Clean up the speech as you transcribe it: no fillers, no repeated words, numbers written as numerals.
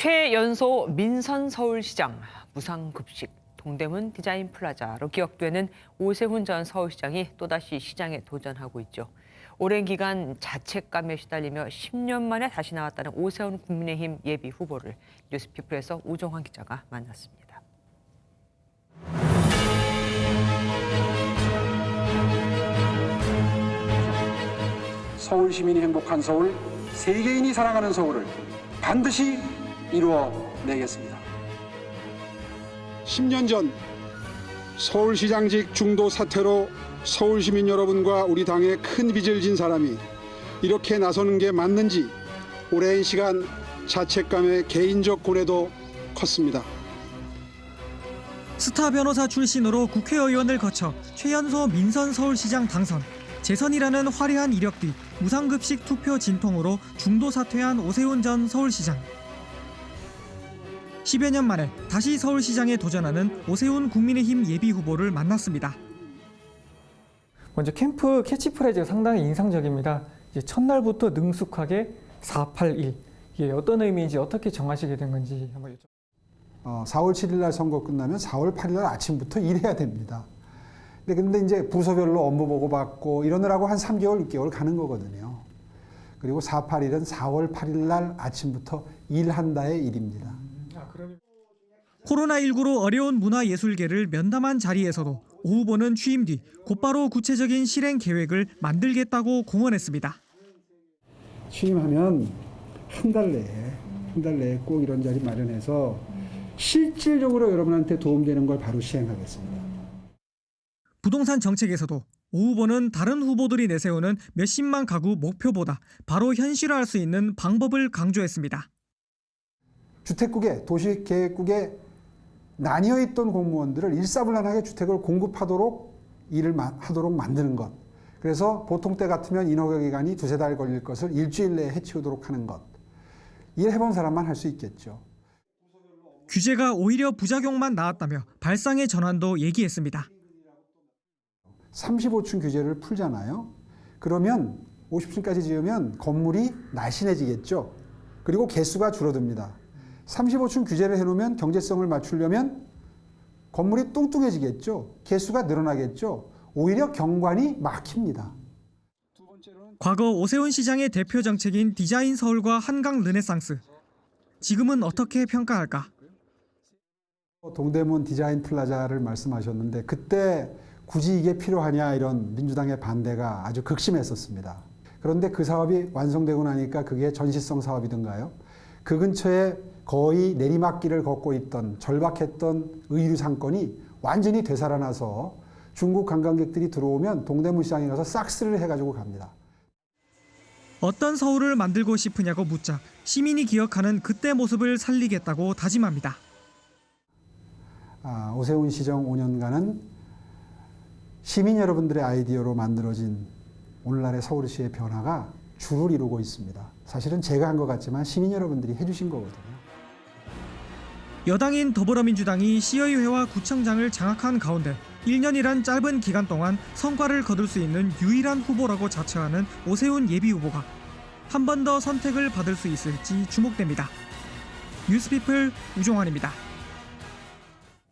최연소 민선 서울시장 무상급식 동대문 디자인 플라자로 기억되는 오세훈 전 서울시장이 또다시 시장에 도전하고 있죠. 오랜 기간 자책감에 시달리며 10년 만에 다시 나왔다는 오세훈 국민의힘 예비 후보를 뉴스피플에서 우종환 기자가 만났습니다. 서울 시민이 행복한 서울, 세계인이 사랑하는 서울을 반드시 이루어내겠습니다. 10년 전 서울시장직 중도 사퇴로 서울 시민 여러분과 우리 당에 큰 빚을 진 사람이 이렇게 나서는 게 맞는지 오랜 시간 자책감에 개인적 고뇌도 컸습니다. 스타 변호사 출신으로 국회의원을 거쳐 최연소 민선 서울시장 당선, 재선이라는 화려한 이력 뒤 무상급식 투표 진통으로 중도 사퇴한 오세훈 전 서울시장. 10여 년 만에 다시 서울시장에 도전하는 오세훈 국민의힘 예비후보를 만났습니다. 먼저 캠프 캐치프레이즈가 상당히 인상적입니다. 이제 첫날부터 능숙하게 481. 이게 어떤 의미인지 어떻게 정하시게 된 건지 한번 여쭤볼게요. 4월 7일 날 선거 끝나면 4월 8일 날 아침부터 일해야 됩니다. 근데 이제 부서별로 업무 보고받고 이러느라고 한 3개월, 6개월 가는 거거든요. 그리고 481은 4월 8일 날 아침부터 일한다의 일입니다. 코로나19로 어려운 문화예술계를 면담한 자리에서도 오 후보는 취임 뒤 곧바로 구체적인 실행 계획을 만들겠다고 공언했습니다. 취임하면 한 달 내에 꼭 이런 자리 마련해서 실질적으로 여러분한테 도움되는 걸 바로 시행하겠습니다. 부동산 정책에서도 오 후보는 다른 후보들이 내세우는 몇십만 가구 목표보다 바로 현실화할 수 있는 방법을 강조했습니다. 주택국에 도시계획국에 나뉘어 있던 공무원들을 일사불란하게 주택을 공급하도록 일을 하도록 만드는 것. 그래서 보통 때 같으면 인허가 기간이 두세 달 걸릴 것을 일주일 내에 해치우도록 하는 것. 일해본 사람만 할 수 있겠죠. 규제가 오히려 부작용만 낳았다며 발상의 전환도 얘기했습니다. 35층 규제를 풀잖아요. 그러면 50층까지 지으면 건물이 날씬해지겠죠. 그리고 개수가 줄어듭니다. 35층 규제를 해놓으면 경제성을 맞추려면 건물이 뚱뚱해지겠죠. 개수가 늘어나겠죠. 오히려 경관이 막힙니다. 과거 오세훈 시장의 대표 정책인 디자인 서울과 한강 르네상스. 지금은 어떻게 평가할까? 동대문 디자인 플라자를 말씀하셨는데 그때 굳이 이게 필요하냐 이런 민주당의 반대가 아주 극심했었습니다. 그런데 그 사업이 완성되고 나니까 그게 전시성 사업이던가요? 그 근처에 거의 내리막길을 걷고 있던 절박했던 의류 상권이 완전히 되살아나서 중국 관광객들이 들어오면 동대문 시장에 가서 싹쓸이를 해가지고 갑니다. 어떤 서울을 만들고 싶으냐고 묻자 시민이 기억하는 그때 모습을 살리겠다고 다짐합니다. 오세훈 시정 5년간은 시민 여러분들의 아이디어로 만들어진 오늘날의 서울시의 변화가 주를 이루고 있습니다. 사실은 제가 한 것 같지만 시민 여러분들이 해주신 거거든요. 여당인 더불어민주당이 시의회와 구청장을 장악한 가운데 1년이란 짧은 기간 동안 성과를 거둘 수 있는 유일한 후보라고 자처하는 오세훈 예비후보가 한 번 더 선택을 받을 수 있을지 주목됩니다. 뉴스피플 우종환입니다.